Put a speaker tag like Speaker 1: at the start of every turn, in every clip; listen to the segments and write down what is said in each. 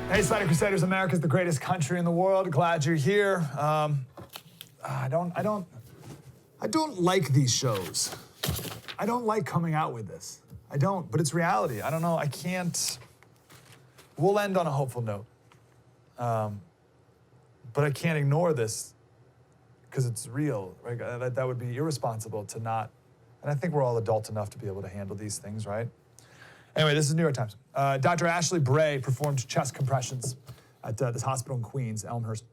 Speaker 1: Hey, Slider Crusaders, America's the greatest country in the world. Glad you're here. I don't like these shows. I don't like coming out with this. I don't, but it's reality. I don't know, I can't. We'll end on a hopeful note. But I can't ignore this because it's real, right? That would be irresponsible to not, and I think we're all adult enough to be able to handle these things, right? Anyway, this is New York Times. Dr. Ashley Bray performed chest compressions at this hospital in Queens, Elmhurst,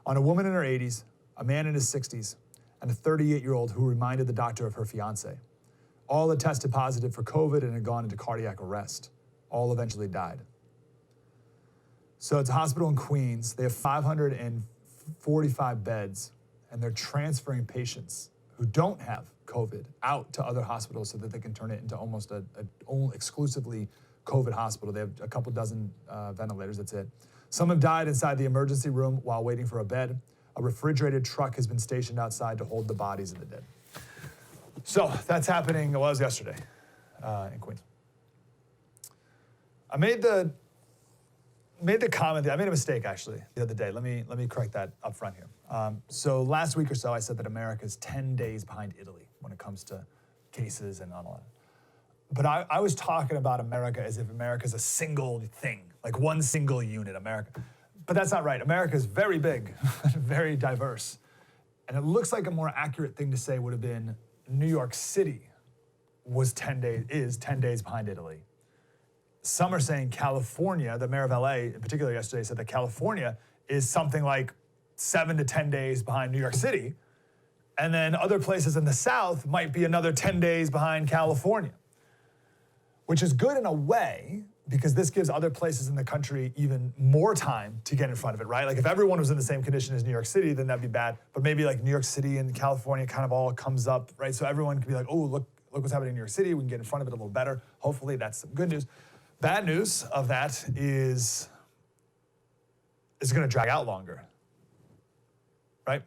Speaker 1: on a woman in her 80s, a man in his 60s, and a 38-year-old who reminded the doctor of her fiance. All had tested positive for COVID and had gone into cardiac arrest. All eventually died. So it's a hospital in Queens. They have 545 beds, and they're transferring patients who don't have COVID out to other hospitals so that they can turn it into almost a exclusively COVID hospital. They have a couple dozen ventilators, that's it. Some have died inside the emergency room while waiting for a bed. A refrigerated truck has been stationed outside to hold the bodies of the dead. So that's happening, well, it was yesterday in Queens. I made the comment, I made a mistake actually the other day. Let me correct that up front here. So last week or so, I said that America's 10 days behind Italy when it comes to cases and all that. But I was talking about America as if America's a single thing, like one single unit, America. But that's not right. America is very big, very diverse. And it looks like a more accurate thing to say would have been New York City is 10 days behind Italy. Some are saying California, the mayor of LA in particular yesterday said that California is something like 7 to 10 days behind New York City. And then other places in the South might be another 10 days behind California, which is good in a way because this gives other places in the country even more time to get in front of it, right? Like if everyone was in the same condition as New York City, then that'd be bad. But maybe like New York City and California kind of all comes up, right? So everyone can be like, oh, look what's happening in New York City. We can get in front of it a little better. Hopefully that's some good news. Bad news of that is it's gonna drag out longer, right?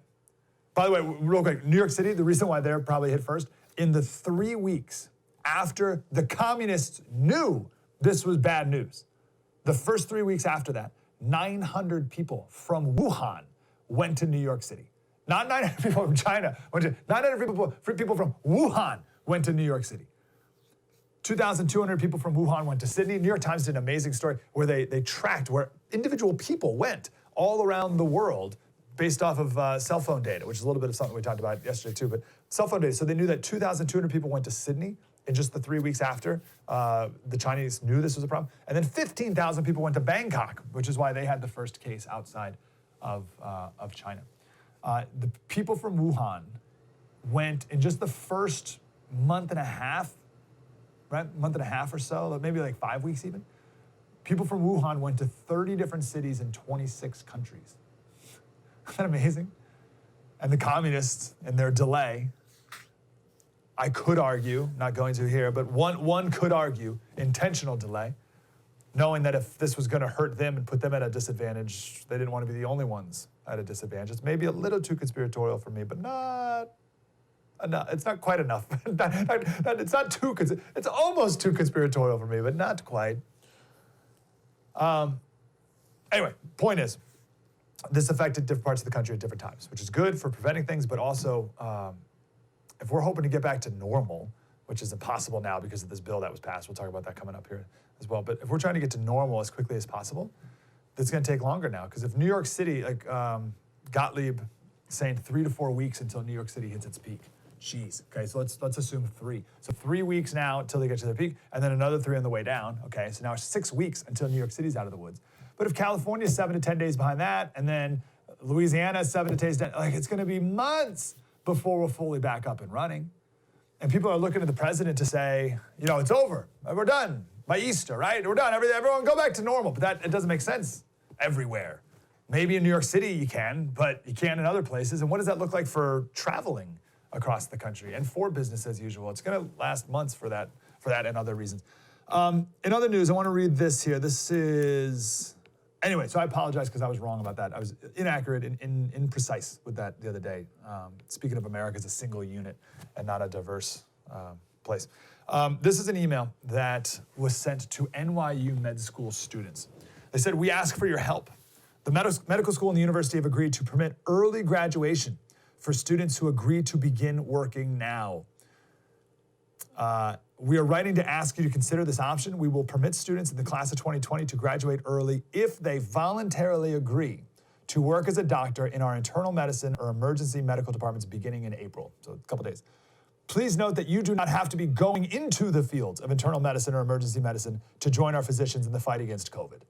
Speaker 1: By the way, real quick, New York City, the reason why they're probably hit first, in the 3 weeks after the communists knew this was bad news, the first 3 weeks after that, 900 people from Wuhan went to New York City. Not 900 people from China, 900 people from Wuhan went to New York City. 2,200 people from Wuhan went to Sydney. New York Times did an amazing story where they tracked where individual people went all around the world based off of cell phone data, which is a little bit of something we talked about yesterday too, but cell phone data. So they knew that 2,200 people went to Sydney in just the 3 weeks after the Chinese knew this was a problem. And then 15,000 people went to Bangkok, which is why they had the first case outside of China. The people from Wuhan went in just the first month and a half, right? Month and a half or so, maybe like 5 weeks even. People from Wuhan went to 30 different cities in 26 countries. Isn't that amazing? And the communists, in their delay, I could argue, not going to here, but one could argue intentional delay, knowing that if this was going to hurt them and put them at a disadvantage, they didn't want to be the only ones at a disadvantage. It's maybe a little too conspiratorial for me, but not enough. It's not quite enough. It's not too, it's almost too conspiratorial for me, but not quite. Anyway, point is, this affected different parts of the country at different times, which is good for preventing things, but also if we're hoping to get back to normal, which is impossible now because of this bill that was passed, we'll talk about that coming up here as well, but if we're trying to get to normal as quickly as possible, it's gonna take longer now, because if New York City, like Gottlieb saying 3 to 4 weeks until New York City hits its peak. Jeez, okay, so let's assume 3. So 3 weeks now until they get to their peak, and then another 3 on the way down, okay? So now it's 6 weeks until New York City's out of the woods. But if California is 7 to 10 days behind that, and then Louisiana is 7 to 10 days, like it's gonna be months before we're fully back up and running. And people are looking at the president to say, you know, it's over, we're done by Easter, right? We're done, everyone go back to normal, but it doesn't make sense everywhere. Maybe in New York City you can, but you can't in other places. And what does that look like for traveling across the country and for business as usual? It's gonna last months for that and other reasons. In other news, I wanna read this here. This is, anyway, so I apologize because I was wrong about that. I was inaccurate and imprecise with that the other day. Speaking of America as a single unit and not a diverse place. This is an email that was sent to NYU med school students. They said, we ask for your help. The medical school and the university have agreed to permit early graduation for students who agree to begin working now. We are writing to ask you to consider this option. We will permit students in the class of 2020 to graduate early if they voluntarily agree to work as a doctor in our internal medicine or emergency medical departments beginning in April, so a couple days. Please note that you do not have to be going into the fields of internal medicine or emergency medicine to join our physicians in the fight against COVID.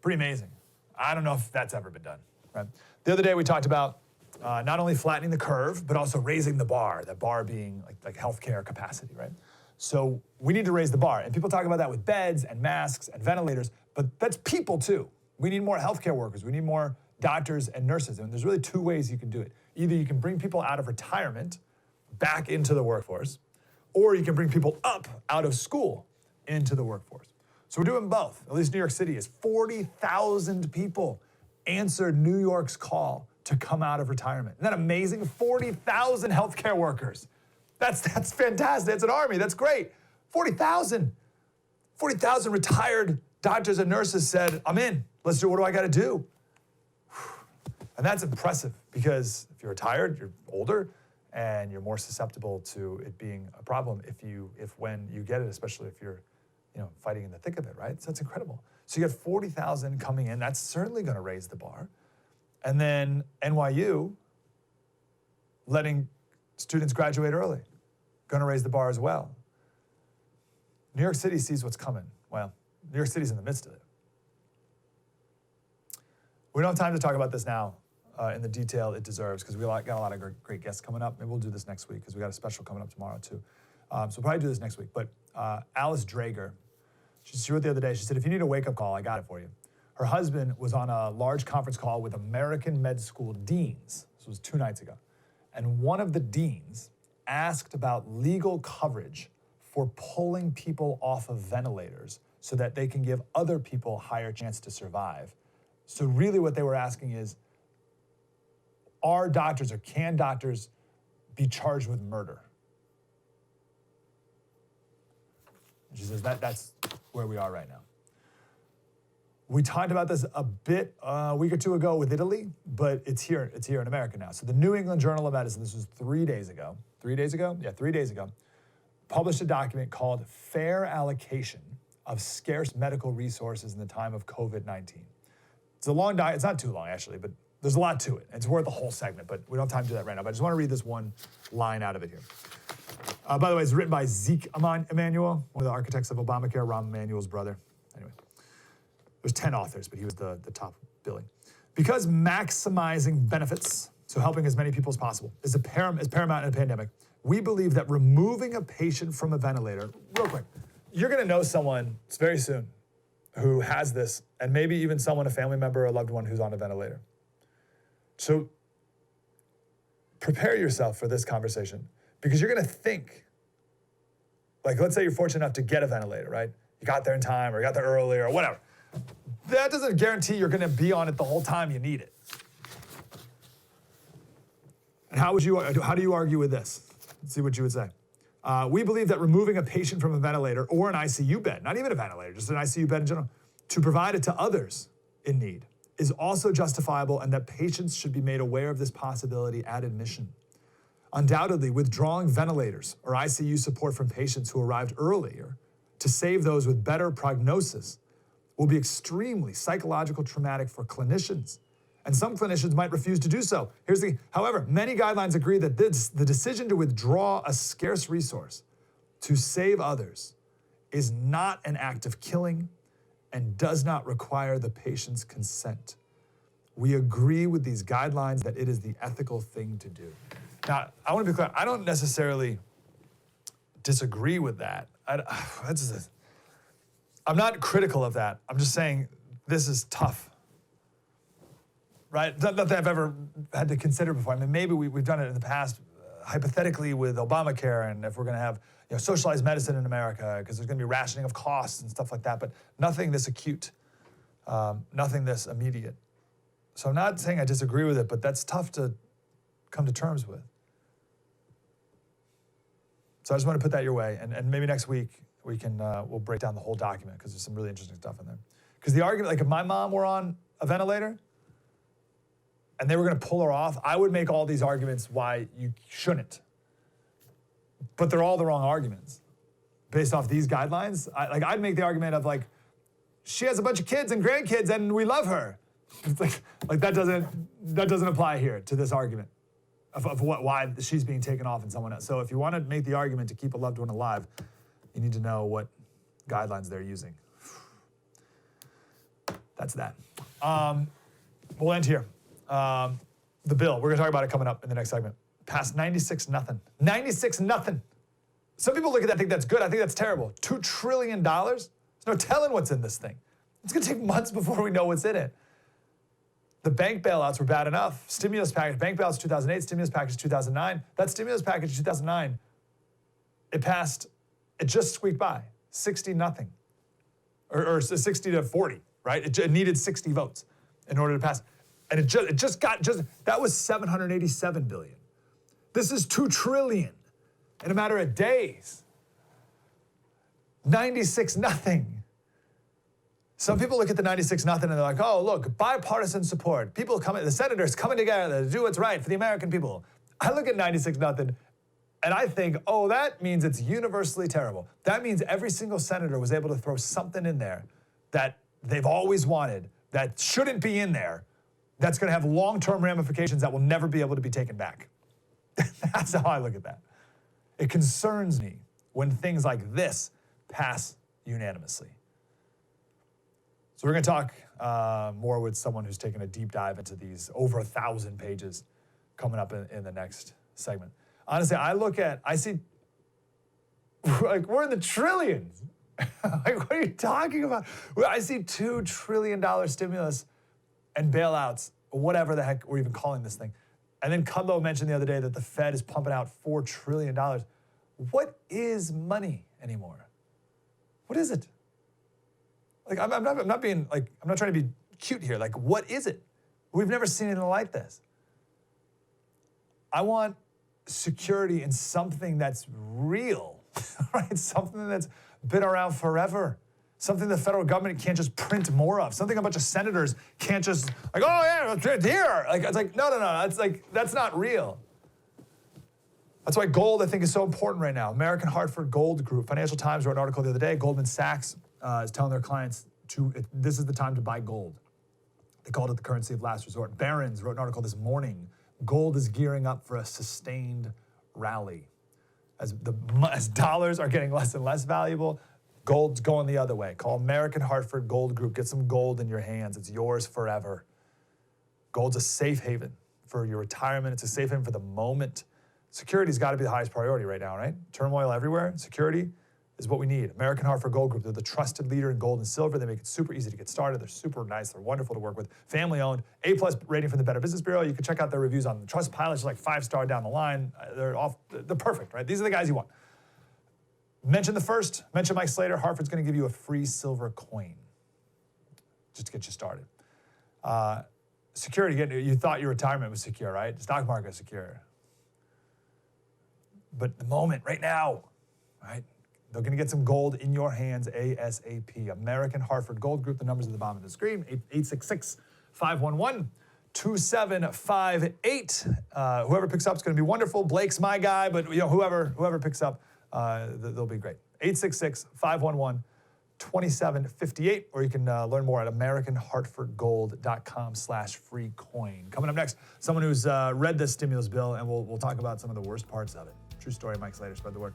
Speaker 1: Pretty amazing. I don't know if that's ever been done, right? The other day we talked about not only flattening the curve, but also raising the bar, that bar being like healthcare capacity, right? So we need to raise the bar. And people talk about that with beds and masks and ventilators, but that's people too. We need more healthcare workers. We need more doctors and nurses. And there's really two ways you can do it. Either you can bring people out of retirement back into the workforce, or you can bring people up out of school into the workforce. So we're doing both. At least New York City is 40,000 people answered New York's call to come out of retirement. Isn't that amazing? 40,000 healthcare workers. That's fantastic. That's an army. That's great. 40,000. 40,000 retired doctors and nurses said, I'm in. Let's do, what do I got to do? And that's impressive because if you're retired, you're older, and you're more susceptible to it being a problem if when you get it, especially if you're fighting in the thick of it, right? So that's incredible. So you got 40,000 coming in. That's certainly going to raise the bar. And then NYU letting students graduate early, going to raise the bar as well. New York City sees what's coming. Well, New York City's in the midst of it. We don't have time to talk about this now in the detail it deserves because we got a lot of great guests coming up. Maybe we'll do this next week because we got a special coming up tomorrow too. So we'll probably do this next week. But Alice Drager, she wrote the other day, she said, if you need a wake-up call, I got it for you. Her husband was on a large conference call with American med school deans. This was 2 nights ago. And one of the deans asked about legal coverage for pulling people off of ventilators so that they can give other people a higher chance to survive. So really what they were asking is, are doctors or can doctors be charged with murder? And she says that's where we are right now. We talked about this a bit a week or two ago with Italy, but it's here in America now. So the New England Journal of Medicine, this was 3 days ago. 3 days ago? Yeah, 3 days ago. Published a document called Fair Allocation of Scarce Medical Resources in the Time of COVID-19. It's a long document. It's not too long, actually, but there's a lot to it. It's worth a whole segment, but we don't have time to do that right now. But I just want to read this one line out of it here. By the way, it's written by Zeke Emanuel, one of the architects of Obamacare, Rahm Emanuel's brother. Anyway, there's 10 authors, but he was the top billing. Because maximizing benefits, so helping as many people as possible, is paramount in a pandemic, we believe that removing a patient from a ventilator, real quick, you're going to know someone very soon who has this, and maybe even someone, a family member or a loved one who's on a ventilator. So prepare yourself for this conversation because you're going to think, like, let's say you're fortunate enough to get a ventilator, right? You got there in time or you got there early or whatever. That doesn't guarantee you're going to be on it the whole time you need it. And how do you argue with this? Let's see what you would say. We believe that removing a patient from a ventilator or an ICU bed, not even a ventilator, just an ICU bed in general, to provide it to others in need is also justifiable and that patients should be made aware of this possibility at admission. Undoubtedly, withdrawing ventilators or ICU support from patients who arrived earlier to save those with better prognosis will be extremely psychological traumatic for clinicians. And some clinicians might refuse to do so. However, many guidelines agree that the decision to withdraw a scarce resource to save others is not an act of killing and does not require the patient's consent. We agree with these guidelines that it is the ethical thing to do. Now, I want to be clear, I don't necessarily disagree with that. I'm not critical of that. I'm just saying this is tough. Right? Not that I've ever had to consider before. I mean, maybe we've done it in the past, hypothetically with Obamacare, and if we're going to have socialized medicine in America, because there's going to be rationing of costs and stuff like that, but nothing this acute, nothing this immediate. So I'm not saying I disagree with it, but that's tough to come to terms with. So I just want to put that your way, and maybe next week we'll break down the whole document because there's some really interesting stuff in there. Because the argument, like if my mom were on a ventilator and they were going to pull her off, I would make all these arguments why you shouldn't. But they're all the wrong arguments. Based off these guidelines, I'd make the argument of like, she has a bunch of kids and grandkids and we love her. It's like that doesn't apply here to this argument of why she's being taken off and someone else. So if you want to make the argument to keep a loved one alive, you need to know what guidelines they're using. That's that. We'll end here. The bill, we're gonna talk about it coming up in the next segment. Passed 96-0. 96-0. Some people look at that and think that's good. I think that's terrible. $2 trillion? There's no telling what's in this thing. It's gonna take months before we know what's in it. The bank bailouts were bad enough. Stimulus package, bank bailouts 2008, stimulus package 2009. That stimulus package 2009, it passed, it just squeaked by, 60-0. Or 60-40, right? It needed 60 votes in order to pass. And it just got, that was $787 billion. This is $2 trillion in a matter of days. 96-0. Some people look at the 96-0 and they're like, oh, look, bipartisan support. People coming, the senators coming together to do what's right for the American people. I look at 96-0 and I think, oh, that means it's universally terrible. That means every single senator was able to throw something in there that they've always wanted, that shouldn't be in there, that's gonna have long-term ramifications that will never be able to be taken back. That's how I look at that. It concerns me when things like this pass unanimously. So we're gonna talk more with someone who's taken a deep dive into these over 1,000 pages coming up in the next segment. Honestly, I see, like we're in the trillions. Like what are you talking about? I see $2 trillion stimulus and bailouts, whatever the heck we're even calling this thing. And then Kudlow mentioned the other day that the Fed is pumping out $4 trillion. What is money anymore? What is it? Like, I'm not trying to be cute here. Like, what is it? We've never seen anything like this. I want security in something that's real, right? Something that's been around forever. Something the federal government can't just print more of. Something a bunch of senators can't just like, oh yeah, it's here. Like, it's like, no. It's like, that's not real. That's why gold, I think, is so important right now. American Hartford Gold Group. Financial Times wrote an article the other day. Goldman Sachs is telling their clients this is the time to buy gold. They called it the currency of last resort. Barron's wrote an article this morning. Gold is gearing up for a sustained rally. As dollars are getting less and less valuable, gold's going the other way. Call American Hartford Gold Group. Get some gold in your hands. It's yours forever. Gold's a safe haven for your retirement. It's a safe haven for the moment. Security's got to be the highest priority right now, right? Turmoil everywhere. Security is what we need. American Hartford Gold Group, they're the trusted leader in gold and silver. They make it super easy to get started. They're super nice. They're wonderful to work with. Family owned, A+ rating from the Better Business Bureau. You can check out their reviews on Trustpilot. It's like 5-star down the line. They're perfect, right? These are the guys you want. Mention Mike Slater. Hartford's going to give you a free silver coin just to get you started. Security, you thought your retirement was secure, right? Stock market is secure. But the moment, right now, right? They're going to get some gold in your hands ASAP. American Hartford Gold Group. The numbers at the bottom of the screen, 866-511-2758. Whoever picks up is going to be wonderful. Blake's my guy, but whoever picks up, they'll be great. 866-511-2758, or you can learn more at AmericanHartfordGold.com/free coin. Coming up next, someone who's read this stimulus bill, and we'll talk about some of the worst parts of it. True story, Mike Slater. Spread the word.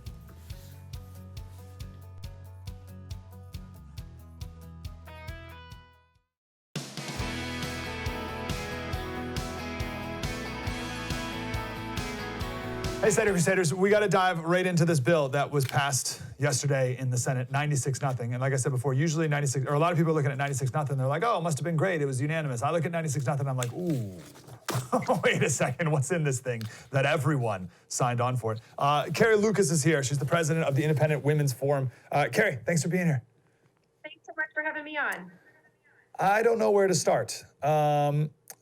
Speaker 1: Hey, Slater Crusaders, we got to dive right into this bill that was passed yesterday in the Senate, 96-0. And like I said before, usually 96, or a lot of people are looking at 96-0, they're like, oh, it must have been great. It was unanimous. I look at 96-0, I'm like, ooh, wait a second. What's in this thing that everyone signed on for it? Carrie Lucas is here. She's the president of the Independent Women's Forum. Carrie, thanks for being here.
Speaker 2: Thanks so much for having me on.
Speaker 1: I don't know where to start.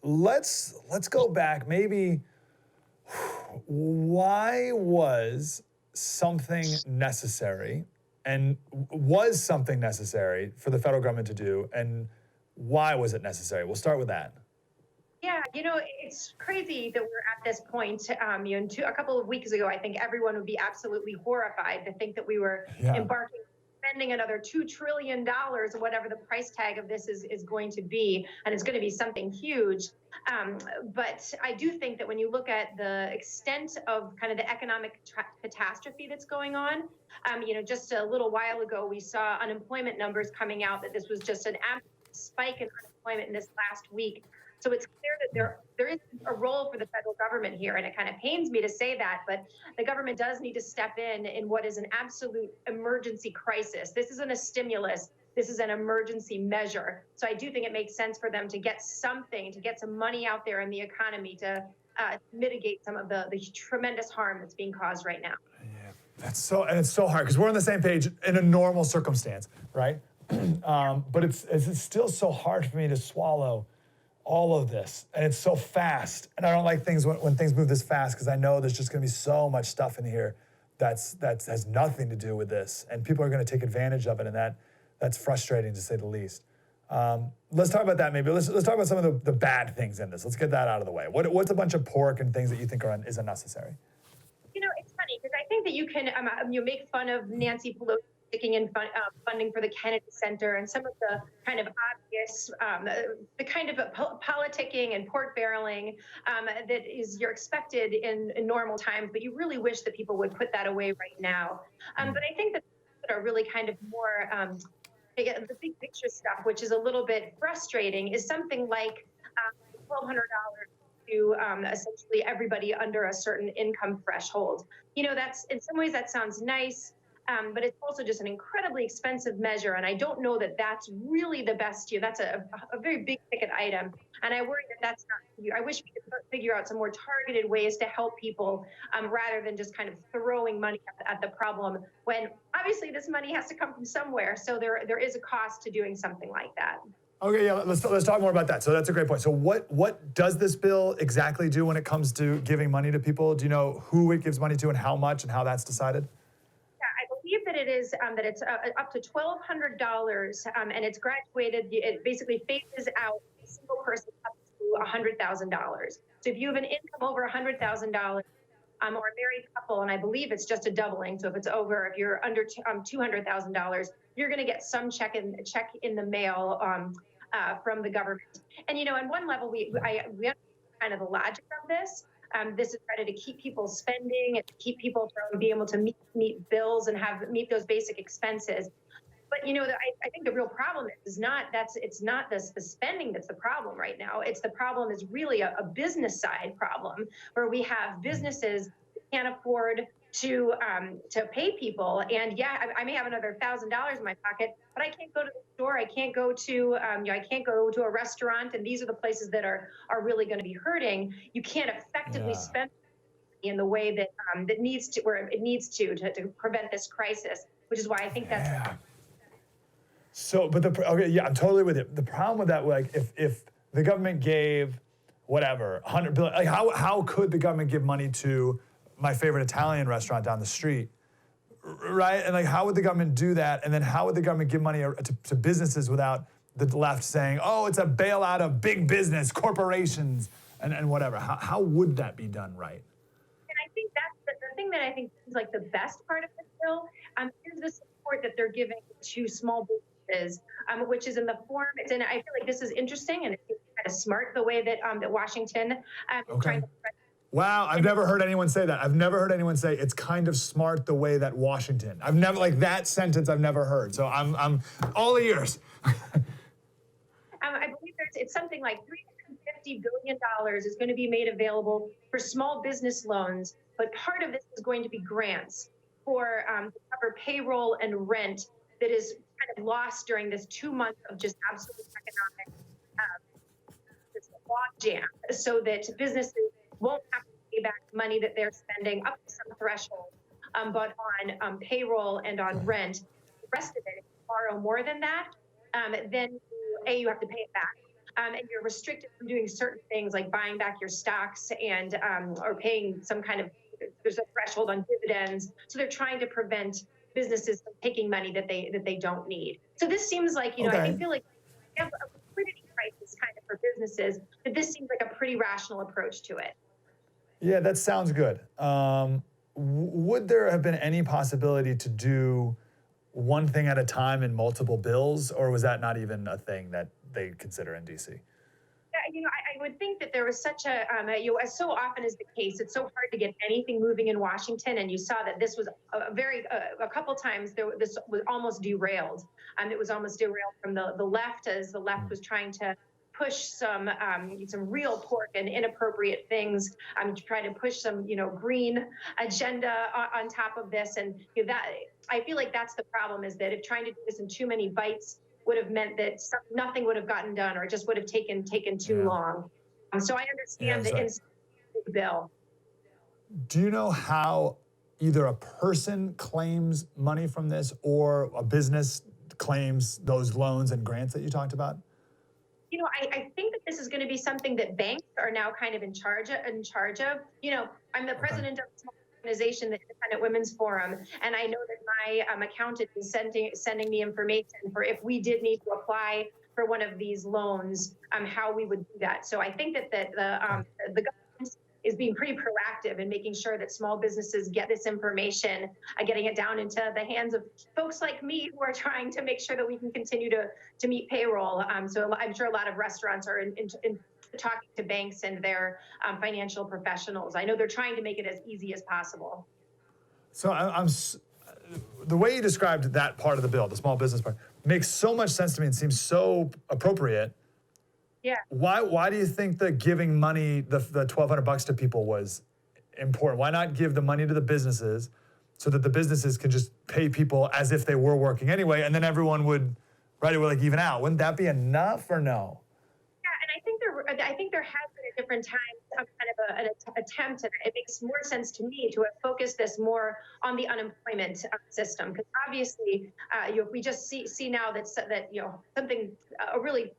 Speaker 1: Let's go back. Maybe, why was something necessary, and was something necessary for the federal government to do? And why was it necessary? We'll start with that.
Speaker 2: Yeah, it's crazy that we're at this point. A couple of weeks ago, I think everyone would be absolutely horrified to think that we were
Speaker 1: Yeah.
Speaker 2: embarking, spending another $2 trillion, or whatever the price tag of this is going to be, and it's going to be something huge. But I do think that when you look at the extent of kind of the economic catastrophe that's going on, just a little while ago, we saw unemployment numbers coming out that this was just an absolute spike in unemployment in this last week. So it's clear that there is a role for the federal government here, and it kind of pains me to say that, but the government does need to step in what is an absolute emergency crisis. This isn't a stimulus. This is an emergency measure. So I do think it makes sense for them to get some money out there in the economy to mitigate some of the tremendous harm that's being caused right now.
Speaker 1: Yeah, and it's so hard because we're on the same page in a normal circumstance, right? But it's still so hard for me to swallow all of this, and it's so fast. And I don't like things when things move this fast because I know there's just going to be so much stuff in here that has nothing to do with this, and people are going to take advantage of it, and that's frustrating to say the least. Let's talk about that maybe. Let's talk about some of the bad things in this. Let's get that out of the way. What's a bunch of pork and things that you think is unnecessary?
Speaker 2: It's funny because I think that you can make fun of Nancy Pelosi sticking in funding for the Kennedy Center and some of the kind of obvious, the kind of politicking and pork barreling that you're expected in normal times, but you really wish that people would put that away right now. But I think that are really kind of more the big picture stuff, which is a little bit frustrating, is something like $1,200 to essentially everybody under a certain income threshold. That's in some ways that sounds nice. But it's also just an incredibly expensive measure, and I don't know that that's really the best. That's a very big ticket item, and I worry that that's not. I wish we could figure out some more targeted ways to help people rather than just kind of throwing money at the problem. When obviously this money has to come from somewhere, so there is a cost to doing something like that.
Speaker 1: Okay, yeah, let's talk more about that. So that's a great point. So what does this bill exactly do when it comes to giving money to people? Do you know who it gives money to and how much and how that's decided?
Speaker 2: That it is that it's up to $1,200, and it's graduated. It basically phases out a single person up to $100,000. So if you have an income over $100,000, or a married couple, and I believe it's just a doubling. So if you're under $200,000, you're going to get some check in the mail from the government. And on one level, we understand kind of the logic of this. This is trying to keep people spending and keep people from being able to meet bills and meet those basic expenses. But I think the real problem is it's not the spending that's the problem right now. It's the problem is really a business side problem where we have businesses that can't afford to pay people. And yeah, I may have another $1,000 in my pocket, but I can't go to the store. I can't go to a restaurant. And these are the places that are really going to be hurting. You can't effectively spend in the way that it needs to prevent this crisis, which is why I think that's.
Speaker 1: Yeah. So, but I'm totally with it. The problem with that, like, if the government gave whatever $100 billion, like how could the government give money to my favorite Italian restaurant down the street, right? And like, how would the government do that? And then how would the government give money to businesses without the left saying, oh, it's a bailout of big business, corporations, and whatever? How would that be done right?
Speaker 2: And I think that's the thing that I think is like the best part of this bill is the support that they're giving to small businesses, which is in the form. And I feel like this is interesting and it's kind of smart the way that that Washington is trying to.
Speaker 1: Wow, I've never heard anyone say that. I've never heard anyone say it's kind of smart the way that Washington. I've never, like, that sentence I've never heard. So I'm all ears.
Speaker 2: I believe it's something like $350 billion is going to be made available for small business loans, but part of this is going to be grants for to cover payroll and rent that is kind of lost during this 2 months of just absolute economic logjam, so that businesses won't have to pay back money that they're spending up to some threshold, but on payroll and on rent. The rest of it, if you borrow more than that, then you have to pay it back. And you're restricted from doing certain things like buying back your stocks and or paying some kind of, there's a threshold on dividends. So they're trying to prevent businesses from taking money that they don't need. So this seems like, I feel like we have a liquidity prices kind of for businesses, that this seems like a pretty rational approach to it.
Speaker 1: Yeah, that sounds good. Would there have been any possibility to do one thing at a time in multiple bills, or was that not even a thing that they consider in DC?
Speaker 2: Yeah, I would think that there was such as so often is the case, it's so hard to get anything moving in Washington. And you saw that this was a couple times this was almost derailed. It was almost derailed from the left, as the left was trying to push some real pork and inappropriate things, to try to push some green agenda on top of this. And that, I feel like that's the problem, is that if trying to do this in too many bites would have meant that nothing would have gotten done, or it just would have taken too long. So I understand the bill.
Speaker 1: Do you know how either a person claims money from this or a business claims those loans and grants that you talked about?
Speaker 2: I think that this is going to be something that banks are now kind of in charge of. I'm the president of a small organization, the Independent Women's Forum, and I know that my accountant is sending me information for if we did need to apply for one of these loans, how we would do that. So I think that the government is being pretty proactive in making sure that small businesses get this information, getting it down into the hands of folks like me who are trying to make sure that we can continue to meet payroll. So I'm sure a lot of restaurants are in talking to banks and their financial professionals. I know they're trying to make it as easy as possible.
Speaker 1: So the way you described that part of the bill, the small business part, makes so much sense to me and seems so appropriate.
Speaker 2: Yeah.
Speaker 1: Why do you think that giving money, the $1,200 to people, was important? Why not give the money to the businesses so that the businesses can just pay people as if they were working anyway, and then everyone would, right, it would like even out? Wouldn't that be enough, or no?
Speaker 2: Yeah, and I think there has been at different times kind of an attempt, and it makes more sense to me to focus this more on the unemployment system, because obviously, if we just see now that something a really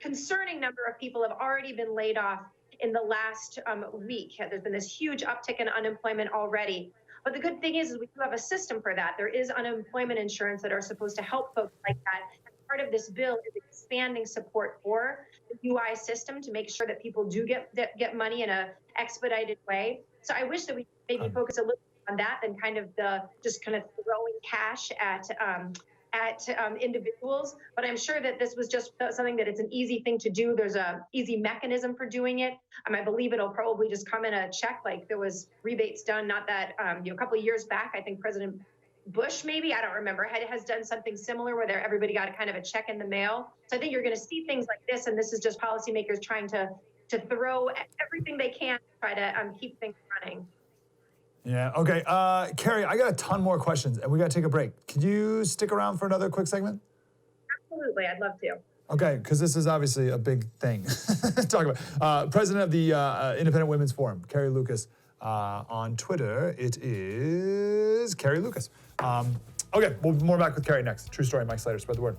Speaker 2: concerning number of people have already been laid off in the last week. There's been this huge uptick in unemployment already. But the good thing is we do have a system for that. There is unemployment insurance that are supposed to help folks like that. And part of this bill is expanding support for the UI system to make sure that people do get money in a expedited way. So I wish that we maybe focus a little on that than kind of just throwing cash at individuals. But I'm sure that this was just something that it's an easy thing to do. There's a easy mechanism for doing it. I believe it'll probably just come in a check, like there was rebates done, not that, a couple of years back, I think President Bush, maybe, I don't remember, has done something similar where everybody got kind of a check in the mail. So I think you're going to see things like this, and this is just policymakers trying to throw everything they can to try to keep things running.
Speaker 1: Yeah, okay. Carrie, I got a ton more questions, and we got to take a break. Could you stick around for another quick segment?
Speaker 2: Absolutely, I'd love to.
Speaker 1: Okay, because this is obviously a big thing to talk about. President of the Independent Women's Forum, Carrie Lucas. On Twitter, it is Carrie Lucas. Okay, we'll be more back with Carrie next. True story, Mike Slater, spread the word.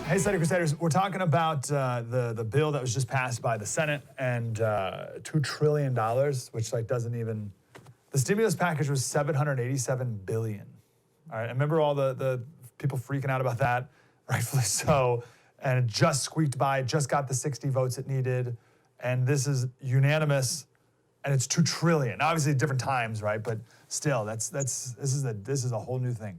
Speaker 1: Hey, Study Crusaders, we're talking about the bill that was just passed by the Senate, and $2 trillion, which doesn't even, the stimulus package was $787 billion. All right, I remember all the people freaking out about that, rightfully so, and it just squeaked by, just got the 60 votes it needed, and this is unanimous, and it's $2 trillion. Obviously, different times, right? But still, this is a whole new thing.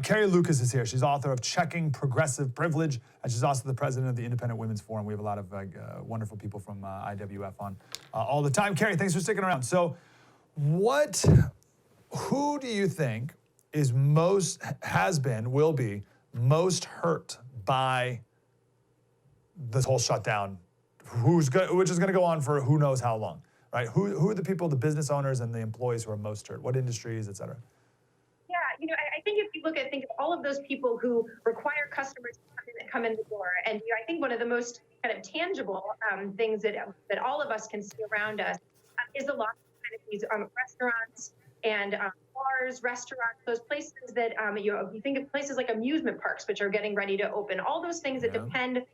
Speaker 1: Carrie Lucas is here. She's author of Checking Progressive Privilege, and she's also the president of the Independent Women's Forum. We have a lot of wonderful people from IWF on all the time. Carrie, thanks for sticking around. So who do you think will be most hurt by this whole shutdown, which is going to go on for who knows how long, right? Who are the people, the business owners and the employees who are most hurt? What industries, et cetera?
Speaker 2: Yeah, I think if you think of all of those people who require customers to come in the door, and I think one of the most kind of tangible things that all of us can see around us is the loss of these restaurants and bars, restaurants, those places that you think of places like amusement parks, which are getting ready to open. All those things that depend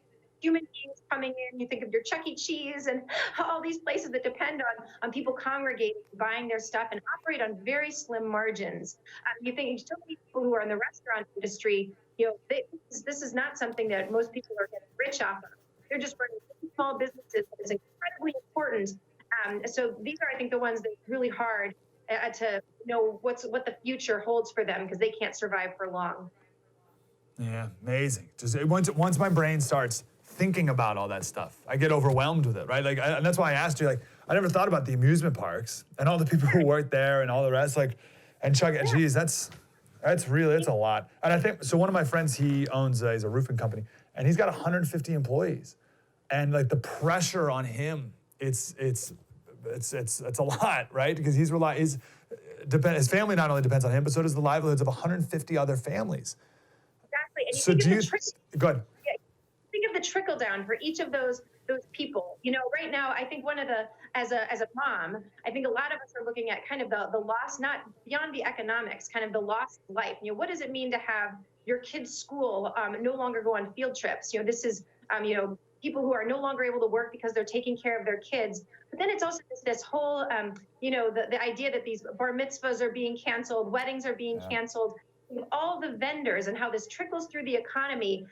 Speaker 2: human beings coming in. You think of your Chuck E. Cheese and all these places that depend on people congregating, buying their stuff, and operate on very slim margins. You think so many people who are in the restaurant industry, this is not something that most people are getting rich off of. They're just running small businesses. It's incredibly important. So these are, I think, the ones that are really hard to know what the future holds for them, because they can't survive for long.
Speaker 1: Yeah, amazing. Just once my brain starts thinking about all that stuff, I get overwhelmed with it, right? Like, and that's why I asked you. Like, I never thought about the amusement parks and all the people who work there and all the rest. Like, and Chuck, geez, that's really, it's a lot. And I think so. One of my friends, he owns he's a roofing company, and he's got 150 employees, and like the pressure on him, it's a lot, right? Because his family not only depends on him, but so does the livelihoods of 150 other families.
Speaker 2: Exactly. And
Speaker 1: So do you? Go ahead.
Speaker 2: Think of the trickle down for each of those people. Right now, I think one of the, as a mom, I think a lot of us are looking at kind of the loss, not beyond the economics, kind of the lost life. What does it mean to have your kid's school no longer go on field trips? This is, people who are no longer able to work because they're taking care of their kids. But then it's also this whole, the idea that these bar mitzvahs are being canceled, weddings are being canceled. All the vendors and how this trickles through the economy.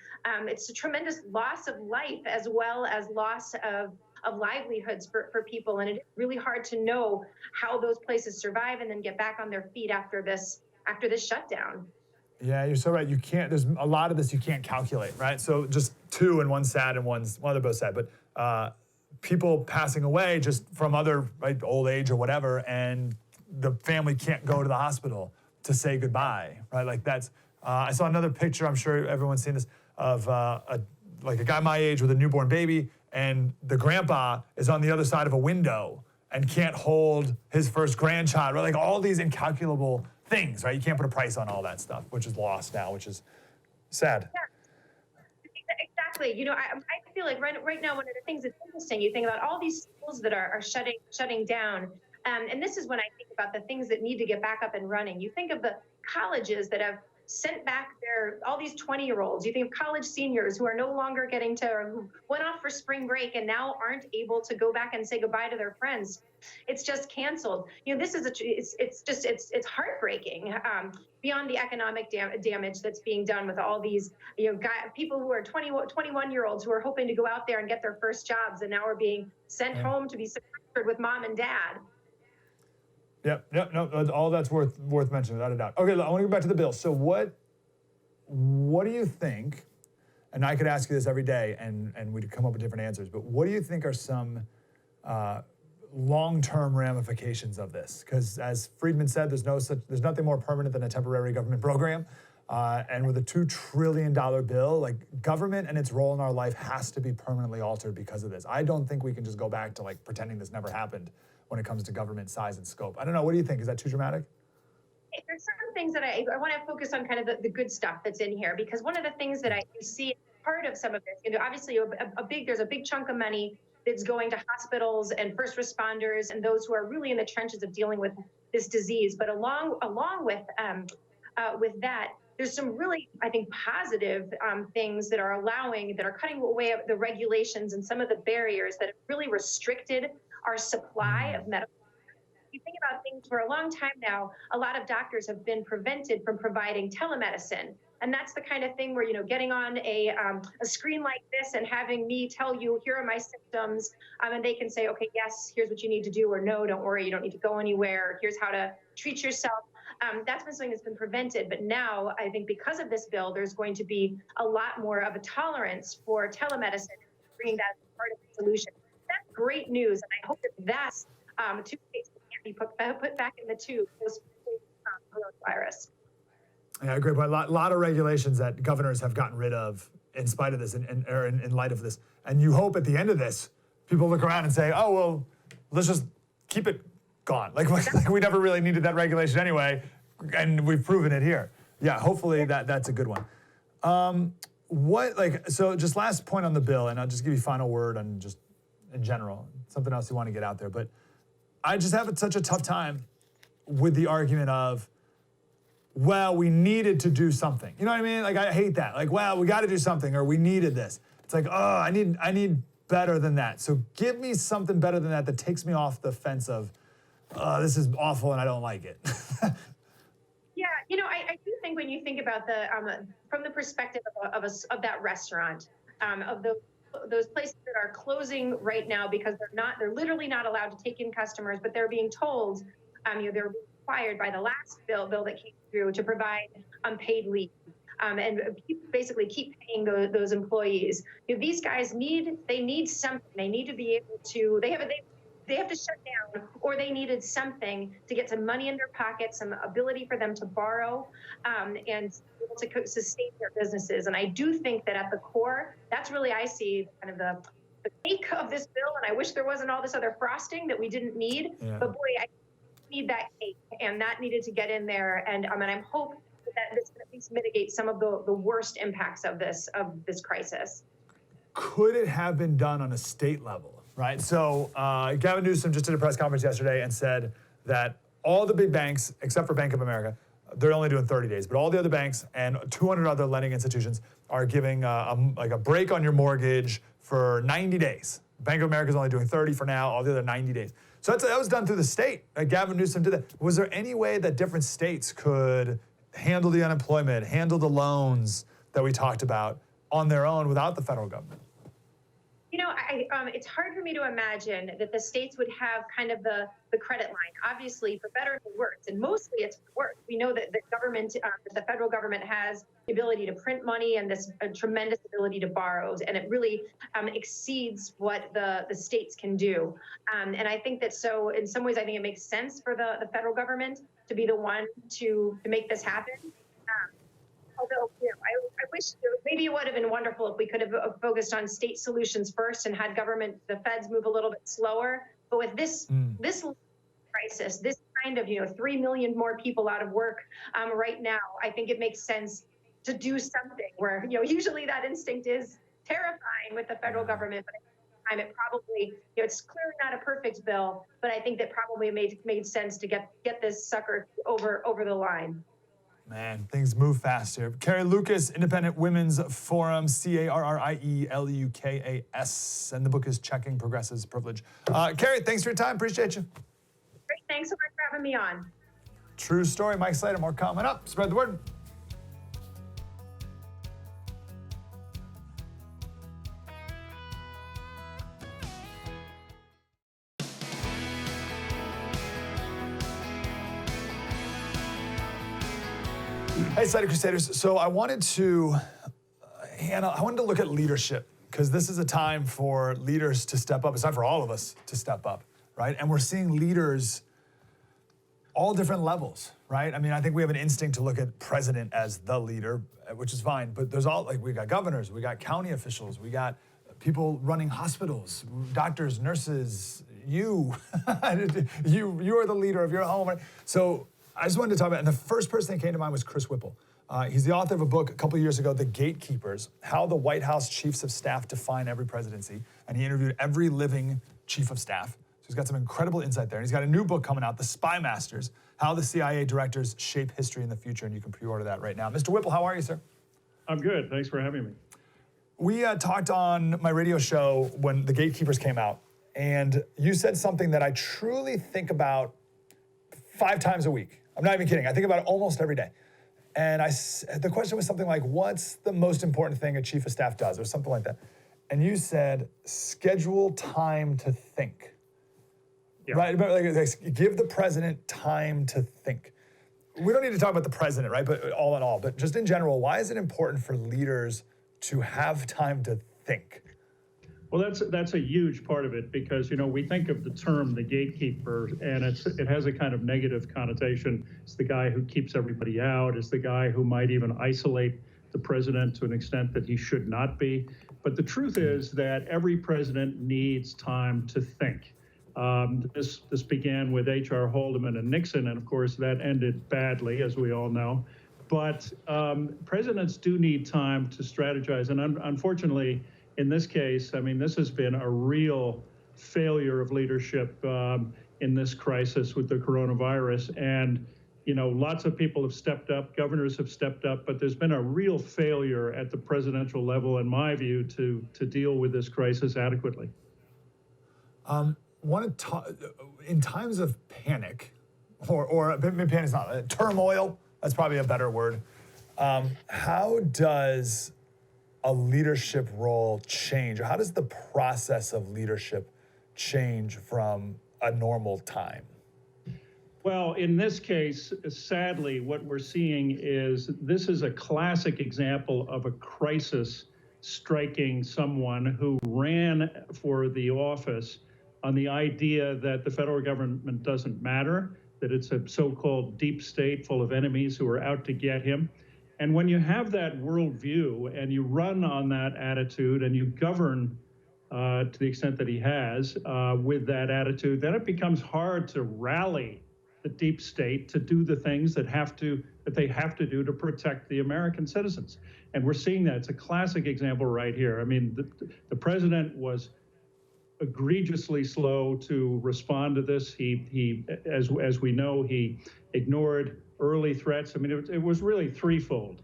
Speaker 2: It's a tremendous loss of life as well as loss of livelihoods for people. And it's really hard to know how those places survive and then get back on their feet after this shutdown.
Speaker 1: Yeah, you're so right. You can't, there's a lot of this you can't calculate, right? So just two, and one's sad and they're both sad, but people passing away just from other, right, old age or whatever, and the family can't go to the hospital to say goodbye, right? Like that's, I saw another picture, I'm sure everyone's seen this, of a guy my age with a newborn baby, and the grandpa is on the other side of a window and can't hold his first grandchild, right? Like all these incalculable things, right? You can't put a price on all that stuff, which is lost now, which is sad.
Speaker 2: Yeah. Exactly. I feel like right now, one of the things that's interesting, you think about all these schools that are shutting down. And this is when I think about the things that need to get back up and running. You think of the colleges that have sent back all these 20-year-olds. You think of college seniors who are no longer who went off for spring break and now aren't able to go back and say goodbye to their friends. It's just canceled. This is it's heartbreaking. Beyond the economic damage that's being done with all these, people who are 21-year-olds who are hoping to go out there and get their first jobs and now are being sent home to be sequestered with mom and dad.
Speaker 1: Yep, no, all that's worth mentioning, without a doubt. Okay, I want to go back to the bill. So what do you think, and I could ask you this every day and we'd come up with different answers, but what do you think are some long-term ramifications of this? Because as Friedman said, there's nothing more permanent than a temporary government program. And with a $2 trillion bill, like government and its role in our life has to be permanently altered because of this. I don't think we can just go back to like pretending this never happened when it comes to government size and scope. I don't know, what do you think? Is that too dramatic?
Speaker 2: There's certain things that I want to focus on, kind of the good stuff that's in here, because one of the things that I see part of some of this, obviously there's a big chunk of money that's going to hospitals and first responders and those who are really in the trenches of dealing with this disease. But along with that, there's some really, I think, positive things that are cutting away the regulations and some of the barriers that have really restricted our supply of medical. You think about things for a long time now, a lot of doctors have been prevented from providing telemedicine. And that's the kind of thing where, getting on a screen like this and having me tell you, here are my symptoms, and they can say, okay, yes, here's what you need to do, or no, don't worry, you don't need to go anywhere. Here's how to treat yourself. That's been something that's been prevented. But now I think because of this bill, there's going to be a lot more of a tolerance for telemedicine, bringing that as part of the solution. That's great news. And I hope that's toothpaste can't be put back in the tube, coronavirus.
Speaker 1: Yeah, great point. A lot of regulations that governors have gotten rid of in spite of this, in light of this. And you hope at the end of this, people look around and say, oh, well, let's just keep it gone. Like we never really needed that regulation anyway, and we've proven it here. Yeah, hopefully that's a good one. So just last point on the bill, and I'll just give you final word on just in general, something else you want to get out there. But I just have such a tough time with the argument of, well, we needed to do something. You know what I mean? Like, I hate that. Like, well, we got to do something, or we needed this. It's like, oh, I need better than that. So give me something better than that takes me off the fence of, this is awful and I don't like it.
Speaker 2: Yeah, I do think when you think about from the perspective of that restaurant, of those places that are closing right now because they're literally not allowed to take in customers, but they're being told, they're required by the last bill that came through to provide unpaid leave. And basically keep paying those employees. These guys need something. They need to be able to. They have to shut down, or they needed something to get some money in their pocket, some ability for them to borrow, and be able to sustain their businesses. And I do think that at the core, that's really, I see kind of the cake of this bill. And I wish there wasn't all this other frosting that we didn't need.
Speaker 1: Yeah.
Speaker 2: But boy, I need that cake, and that needed to get in there. And I'm hoping that this can at least mitigate some of the worst impacts of this crisis.
Speaker 1: Could it have been done on a state level, right? So Gavin Newsom just did a press conference yesterday and said that all the big banks, except for Bank of America, they're only doing 30 days, but all the other banks and 200 other lending institutions are giving a break on your mortgage for 90 days. Bank of America is only doing 30 for now, all the other 90 days. So that was done through the state. Gavin Newsom did that. Was there any way that different states could handle the unemployment, handle the loans that we talked about on their own without the federal government?
Speaker 2: It's hard for me to imagine that the states would have kind of the credit line, obviously for better or for worse, and mostly it's for worse. We know that the federal government has the ability to print money and this tremendous ability to borrow, and it really exceeds what the states can do. And I think that so in some ways, I think it makes sense for the federal government to be the one to make this happen. Although, I wish maybe it would have been wonderful if we could have focused on state solutions first and had the feds move a little bit slower. But with this crisis, this kind of 3 million more people out of work right now, I think it makes sense to do something. Where usually that instinct is terrifying with the federal government, but at the time it probably it's clearly not a perfect bill, but I think that probably made sense to get this sucker over the line.
Speaker 1: Man, things move fast here. Carrie Lukas, Independent Women's Forum, CarrieLukas, and the book is Checking Progressive's Privilege. Carrie, thanks for your time. Appreciate you.
Speaker 2: Great. Thanks so much for having me on.
Speaker 1: True story. Mike Slater, more coming up. Spread the word. Hey, Slater Crusaders. So I wanted to look at leadership, because this is a time for leaders to step up. It's time for all of us to step up, right? And we're seeing leaders all different levels, right? I mean, I think we have an instinct to look at president as the leader, which is fine. But we got governors, we got county officials, we got people running hospitals, doctors, nurses. You are the leader of your home, right? So I just wanted to talk about, and the first person that came to mind was Chris Whipple. He's the author of a book a couple of years ago, The Gatekeepers, How the White House Chiefs of Staff Define Every Presidency. And he interviewed every living chief of staff. So he's got some incredible insight there. And he's got a new book coming out, The Spy Masters, How the CIA Directors Shape History in the Future. And you can pre-order that right now. Mr. Whipple, how are you, sir?
Speaker 3: I'm good. Thanks for having me.
Speaker 1: We talked on my radio show when The Gatekeepers came out. And you said something that I truly think about 5 times a week. I'm not even kidding. I think about it almost every day. And the question was something like, what's the most important thing a chief of staff does, or something like that. And you said, schedule time to think. Yeah. Right? Like, give the president time to think. We don't need to talk about the president, right? But all in all, but just in general, why is it important for leaders to have time to think?
Speaker 3: Well, that's a huge part of it, because we think of the term the gatekeeper, and it has a kind of negative connotation. It's the guy who keeps everybody out. It's the guy who might even isolate the president to an extent that he should not be. But the truth is that every president needs time to think. This began with H.R. Haldeman and Nixon, and of course that ended badly, as we all know. But presidents do need time to strategize, and unfortunately, in this case, I mean, this has been a real failure of leadership in this crisis with the coronavirus. And Lots of people have stepped up, governors have stepped up, but there's been a real failure at the presidential level, in my view, to deal with this crisis adequately.
Speaker 1: Want to talk in times of panic, or maybe panic is not turmoil. That's probably a better word. How does a leadership role change, or how does the process of leadership change from a normal time?
Speaker 3: Well, in this case, sadly, what we're seeing is this is a classic example of a crisis striking someone who ran for the office on the idea that the federal government doesn't matter, that it's a so-called deep state full of enemies who are out to get him. And when you have that worldview and you run on that attitude and you govern to the extent that he has with that attitude, then it becomes hard to rally the deep state to do the things that they have to do to protect the American citizens. And we're seeing that. It's a classic example right here. I mean, the president was egregiously slow to respond to this. He as we know, he ignored early threats. I mean, it was really threefold.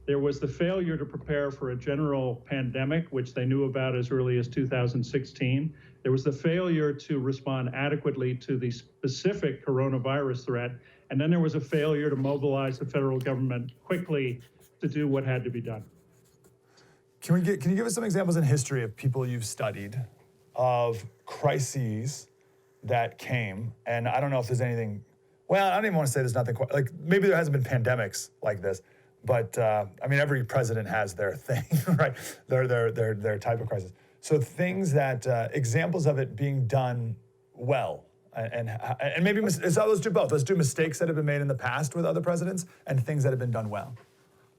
Speaker 3: There was the failure to prepare for a general pandemic, which they knew about as early as 2016. There was the failure to respond adequately to the specific coronavirus threat. And then there was a failure to mobilize the federal government quickly to do what had to be done.
Speaker 1: Can you give us some examples in history of people you've studied, of crises that came? And I don't know if there's anything, well, I don't even want to say there's nothing quite, like maybe there hasn't been pandemics like this, but I mean, every president has their thing, right? Their type of crisis. So things that, examples of it being done well, and maybe, so let's do both. Let's do mistakes that have been made in the past with other presidents and things that have been done well.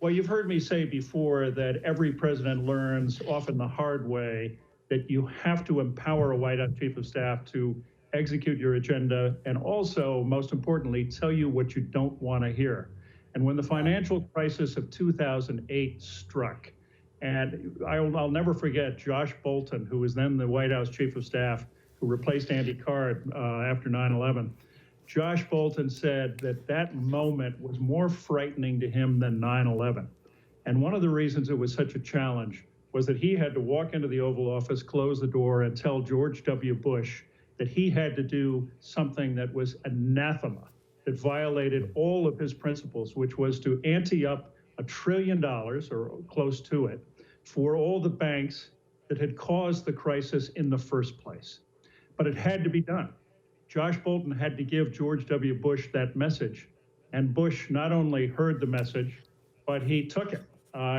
Speaker 3: Well, you've heard me say before that every president learns, often the hard way, that you have to empower a White House chief of staff to execute your agenda and also, most importantly, tell you what you don't want to hear. And when the financial crisis of 2008 struck, and I'll never forget Josh Bolten, who was then the White House chief of staff, who replaced Andy Card after 9/11. Josh Bolten said that moment was more frightening to him than 9/11. And one of the reasons it was such a challenge was that he had to walk into the Oval Office, close the door, and tell George W. Bush that he had to do something that was anathema, that violated all of his principles, which was to ante up $1 trillion or close to it for all the banks that had caused the crisis in the first place. But it had to be done. Josh Bolten had to give George W. Bush that message. And Bush not only heard the message, but he took it.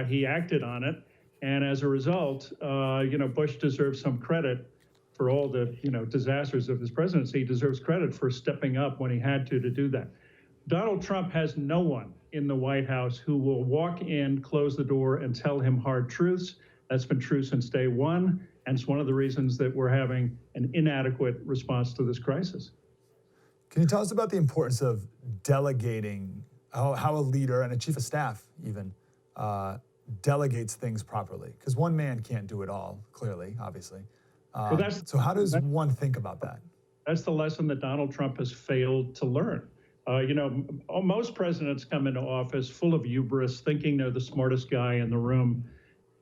Speaker 3: He acted on it. And as a result, Bush deserves some credit for all the, disasters of his presidency. He deserves credit for stepping up when he had to do that. Donald Trump has no one in the White House who will walk in, close the door, and tell him hard truths. That's been true since day one, and it's one of the reasons that we're having an inadequate response to this crisis.
Speaker 1: Can you tell us about the importance of delegating, how a leader and a chief of staff even delegates things properly? Because one man can't do it all, clearly, obviously. So how does one think about that?
Speaker 3: That's the lesson that Donald Trump has failed to learn. Most presidents come into office full of hubris, thinking they're the smartest guy in the room.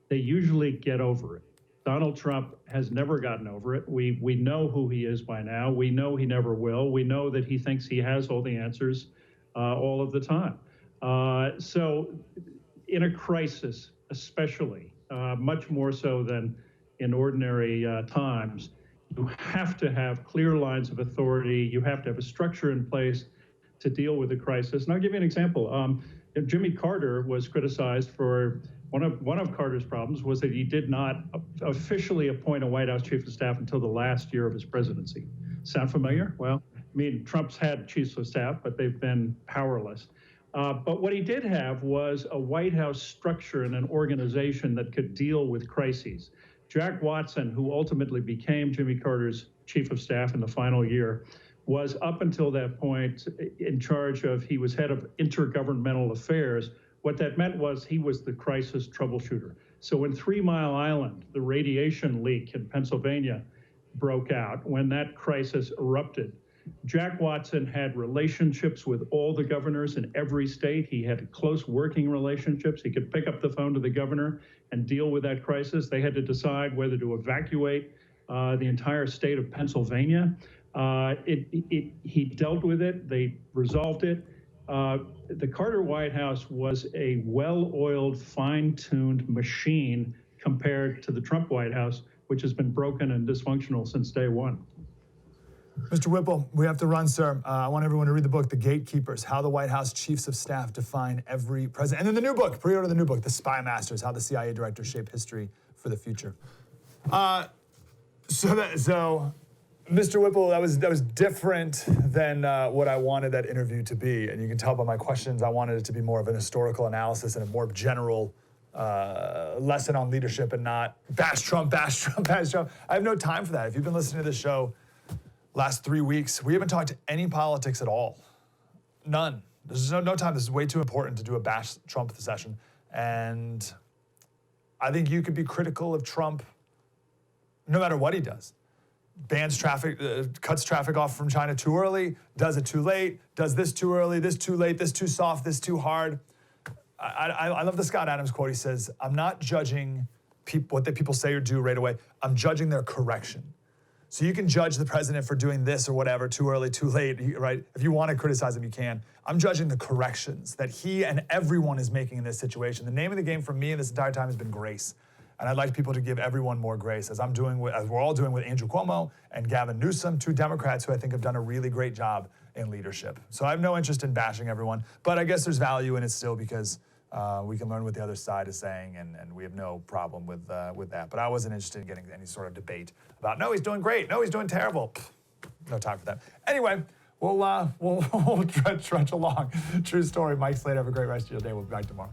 Speaker 3: They usually get over it. Donald Trump has never gotten over it. We know who he is by now. We know he never will. We know that he thinks he has all the answers all of the time. So in a crisis, especially, much more so than in ordinary times, you have to have clear lines of authority. You have to have a structure in place to deal with the crisis. And I'll give you an example. Jimmy Carter was criticized for one of Carter's problems was that he did not officially appoint a White House chief of staff until the last year of his presidency. Sound familiar? Well, I mean, Trump's had chiefs of staff, but they've been powerless. But what he did have was a White House structure and an organization that could deal with crises. Jack Watson, who ultimately became Jimmy Carter's chief of staff in the final year, was up until that point in charge of, he was head of intergovernmental affairs. What that meant was he was the crisis troubleshooter. So when 3 Mile Island, the radiation leak in Pennsylvania broke out, when that crisis erupted, Jack Watson had relationships with all the governors in every state. He had close working relationships. He could pick up the phone to the governor and deal with that crisis. They had to decide whether to evacuate the entire state of Pennsylvania. He dealt with it. They resolved it. The Carter White House was a well-oiled, fine-tuned machine compared to the Trump White House, which has been broken and dysfunctional since day one.
Speaker 1: Mr. Whipple, we have to run, sir. I want everyone to read the book, The Gatekeepers, How the White House Chiefs of Staff Define Every President. And then the new book, pre-order the new book, The Spy Masters, How the CIA Directors Shape History for the Future. So, Mr. Whipple, that was different than what I wanted that interview to be. And you can tell by my questions, I wanted it to be more of an historical analysis and a more general lesson on leadership and not bash Trump, bash Trump, bash Trump. I have no time for that. If you've been listening to this show last 3 weeks, we haven't talked any politics at all. None. There's no time. This is way too important to do a bash Trump session. And I think you could be critical of Trump no matter what he does. Bans traffic, cuts traffic off from China too early, does it too late, does this too early, this too late, this too soft, this too hard. I love the Scott Adams quote. He says, I'm not judging what the people say or do right away. I'm judging their correction. So you can judge the president for doing this or whatever, too early, too late, right? If you want to criticize him, you can. I'm judging the corrections that he and everyone is making in this situation. The name of the game for me in this entire time has been grace. And I'd like people to give everyone more grace, as we're all doing with Andrew Cuomo and Gavin Newsom, two Democrats who I think have done a really great job in leadership. So I have no interest in bashing everyone, but I guess there's value in it still because we can learn what the other side is saying, and we have no problem with that. But I wasn't interested in getting any sort of debate about, no, he's doing great, no, he's doing terrible. No time for that. Anyway, we'll trudge along. True story. Mike Slater, have a great rest of your day. We'll be back tomorrow.